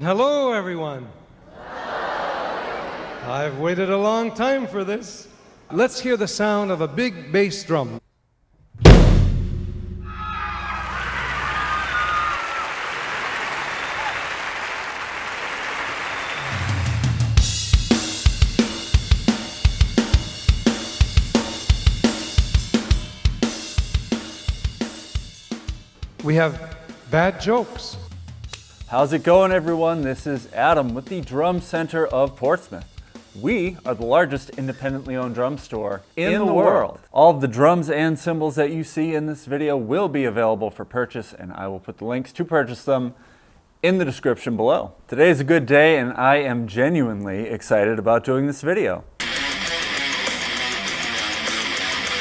Hello, everyone. I've waited a long time for this. Let's hear the sound of a big bass drum. We have bad jokes. How's it going, everyone? This is Adam with the Drum Center of Portsmouth. We are the largest independently owned drum store in the world. All of the drums and cymbals that you see in this video will be available for purchase, and I will put the links to purchase them in the description below. Today is a good day, and I am genuinely excited about doing this video.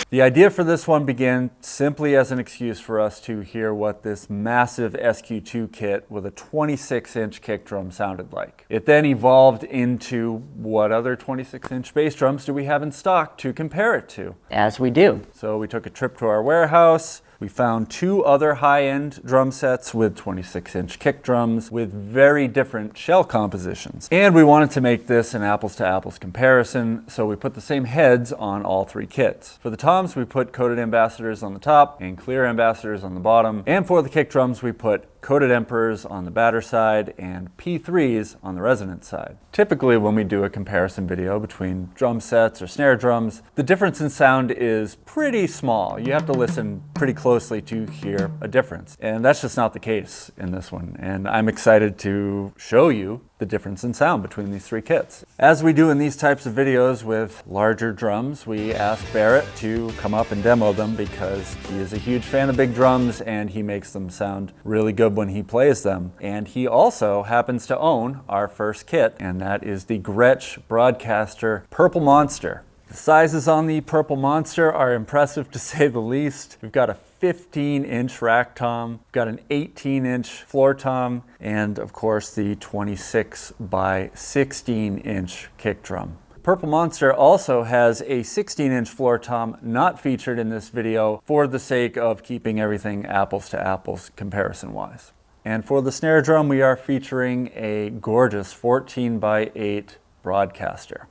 The idea for this one began simply as an excuse for us to hear what this massive SQ2 kit with a 26-inch kick drum sounded like. It then evolved into what other 26-inch bass drums do we have in stock to compare it to? As we do. So we took a trip to our warehouse. We found two other high-end drum sets with 26-inch kick drums with very different shell compositions. And we wanted to make this an apples-to-apples comparison, so we put the same heads on all three kits. For the toms, we put coated ambassadors on the top and clear ambassadors on the bottom. And for the kick drums, we put coated emperors on the batter side and P3s on the resonant side. Typically, when we do a comparison video between drum sets or snare drums, the difference in sound is pretty small. You have to listen pretty closely to hear a difference. And that's just not the case in this one. And I'm excited to show you the difference in sound between these three kits. As we do in these types of videos with larger drums, we asked Barrett to come up and demo them because he is a huge fan of big drums and he makes them sound really good when he plays them. And he also happens to own our first kit, and that is the Gretsch Broadkaster Purple Monster. The sizes on the Purple Monster are impressive to say the least. We've got a 15-inch rack tom, we've got an 18-inch floor tom, and of course the 26 by 16-inch kick drum. Purple Monster also has a 16-inch floor tom not featured in this video for the sake of keeping everything apples to apples comparison-wise. And for the snare drum, we are featuring a gorgeous 14 by 8 Broadkaster.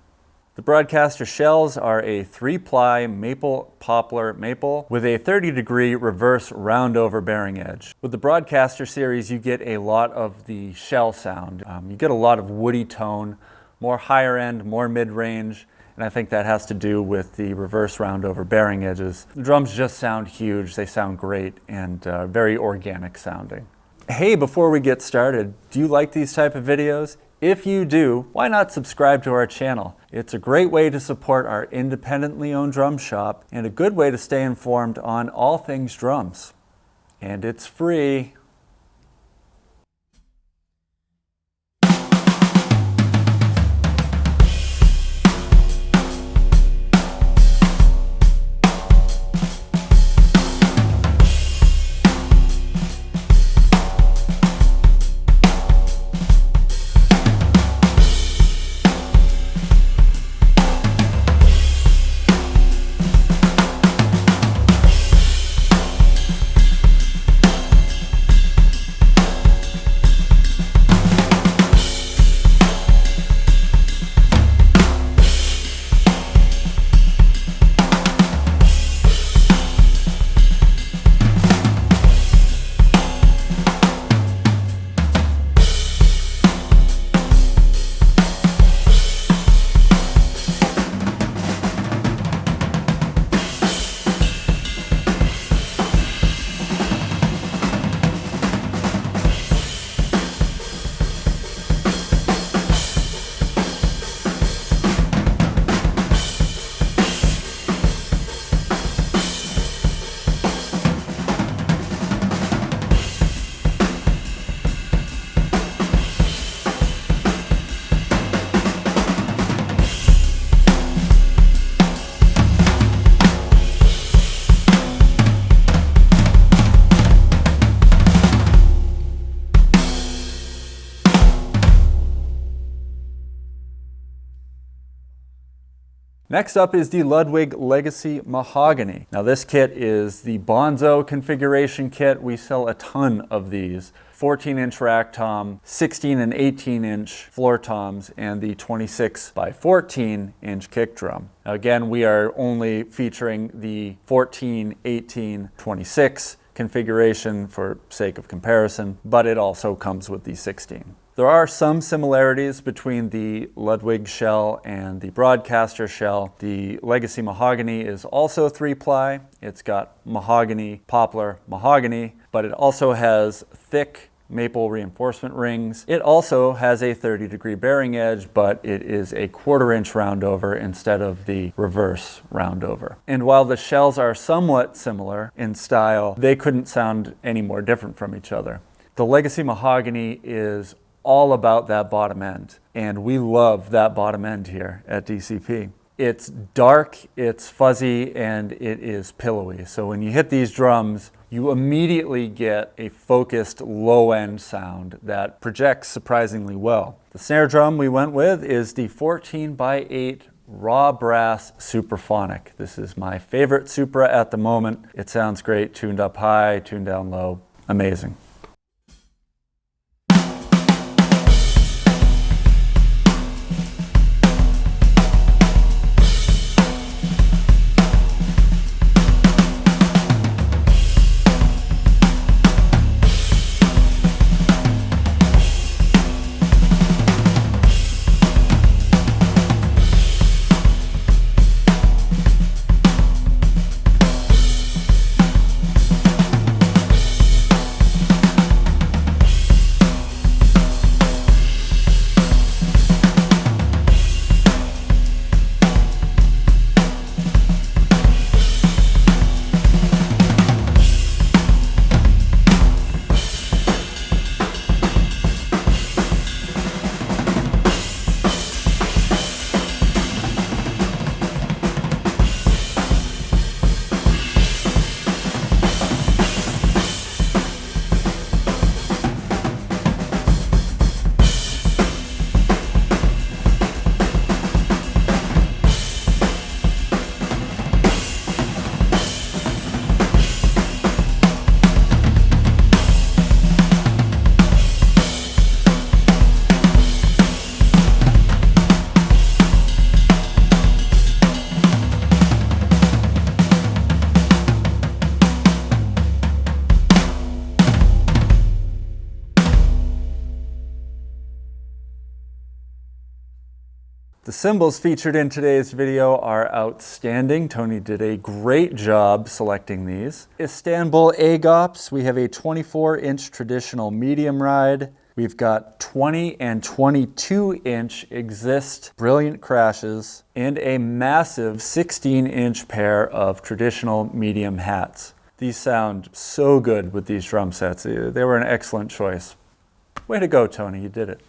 The Broadkaster shells are a 3-ply maple poplar maple with a 30-degree reverse round-over bearing edge. With the Broadkaster series, you get a lot of the shell sound. You get a lot of woody tone, more higher end, more mid-range, and I think that has to do with the reverse round-over bearing edges. The drums just sound huge, they sound great, and very organic sounding. Hey, before we get started, do you like these type of videos? If you do, why not subscribe to our channel? It's a great way to support our independently owned drum shop and a good way to stay informed on all things drums. And it's free. Next up is the Ludwig Legacy Mahogany. Now this kit is the Bonzo configuration kit. We sell a ton of these. 14-inch rack tom, 16 and 18-inch floor toms, and the 26 by 14-inch kick drum. Now again, we are only featuring the 14, 18, 26 configuration for sake of comparison, but it also comes with the 16. There are some similarities between the Ludwig shell and the Broadkaster shell. The Legacy Mahogany is also 3-ply. It's got mahogany, poplar, mahogany, but it also has thick maple reinforcement rings. It also has a 30-degree bearing edge, but it is a 1/4-inch roundover instead of the reverse roundover. And while the shells are somewhat similar in style, they couldn't sound any more different from each other. The Legacy Mahogany is all about that bottom end, and we love that bottom end here at DCP. It's dark, it's fuzzy, and it is pillowy. So when you hit these drums, you immediately get a focused low-end sound that projects surprisingly well. The snare drum we went with is the 14 by 8 raw brass Supraphonic. This is my favorite Supra at the moment. It sounds great, tuned up high, tuned down low, amazing. The cymbals featured in today's video are outstanding. Tony did a great job selecting these. Istanbul Agops, we have a 24-inch traditional medium ride. We've got 20 and 22-inch Xist brilliant crashes and a massive 16-inch pair of traditional medium hats. These sound so good with these drum sets. They were an excellent choice. Way to go, Tony, you did it.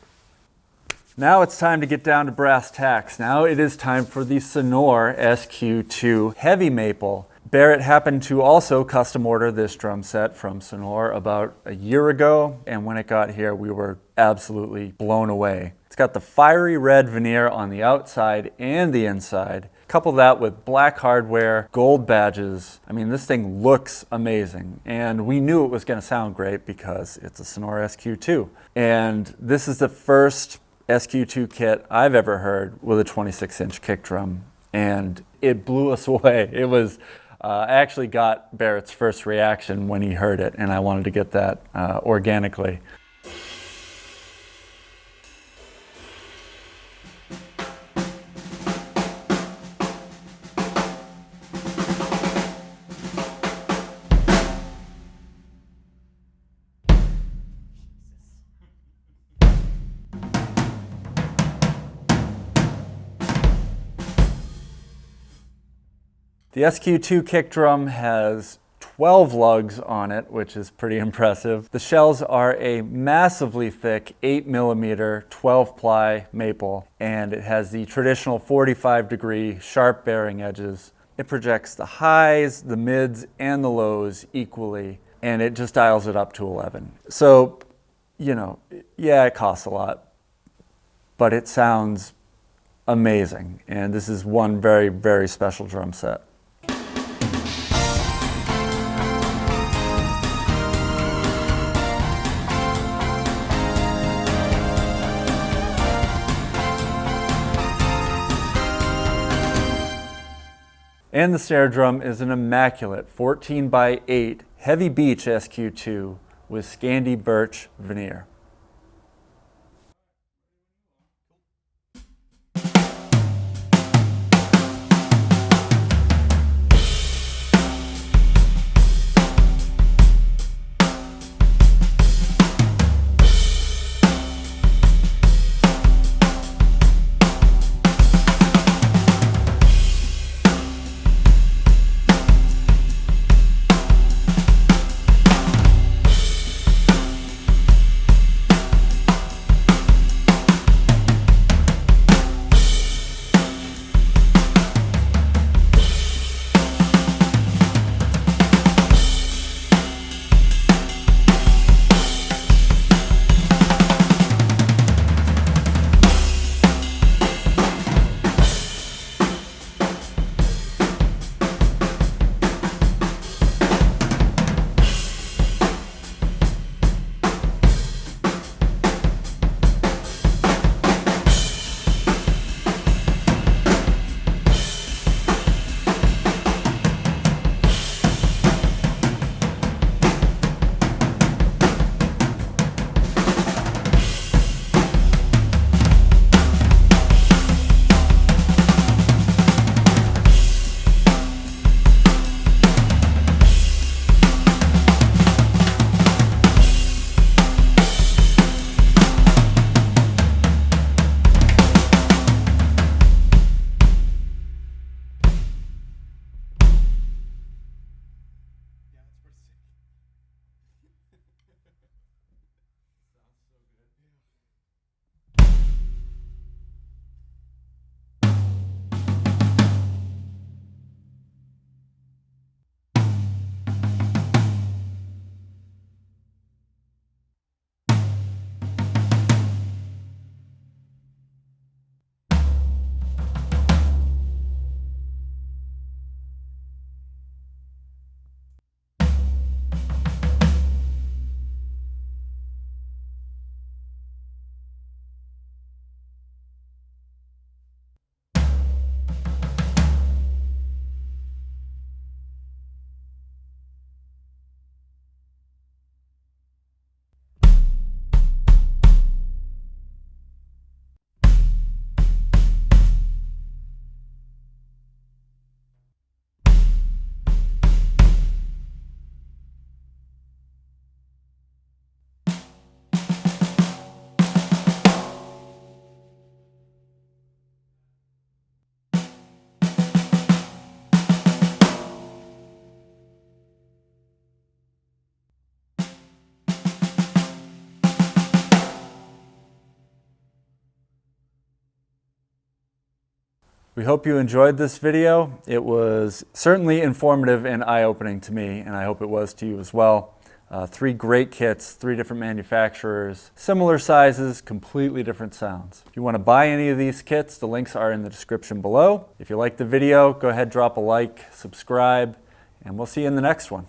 Now it's time to get down to brass tacks. Now it is time for the Sonor SQ2 Heavy Maple. Barrett happened to also custom order this drum set from Sonor about a year ago, and when it got here we were absolutely blown away. It's got the fiery red veneer on the outside and the inside. Couple that with black hardware, gold badges. I mean, this thing looks amazing, and we knew it was going to sound great because it's a Sonor SQ2. And this is the first SQ2 kit I've ever heard with a 26-inch kick drum, and it blew us away. It was, I actually got Barrett's first reaction when he heard it, and I wanted to get that organically. The SQ2 kick drum has 12 lugs on it, which is pretty impressive. The shells are a massively thick 8mm 12-ply maple, and it has the traditional 45-degree sharp bearing edges. It projects the highs, the mids, and the lows equally, and it just dials it up to 11. So, you know, yeah, it costs a lot, but it sounds amazing. And this is one very, very special drum set. And the snare drum is an immaculate 14x8 heavy Beech SQ2 with Scandi birch veneer. We hope you enjoyed this video. It was certainly informative and eye-opening to me, and I hope it was to you as well. 3 great kits, 3 different manufacturers, similar sizes, completely different sounds. If you want to buy any of these kits, the links are in the description below. If you liked the video, go ahead, drop a like, subscribe, and we'll see you in the next one.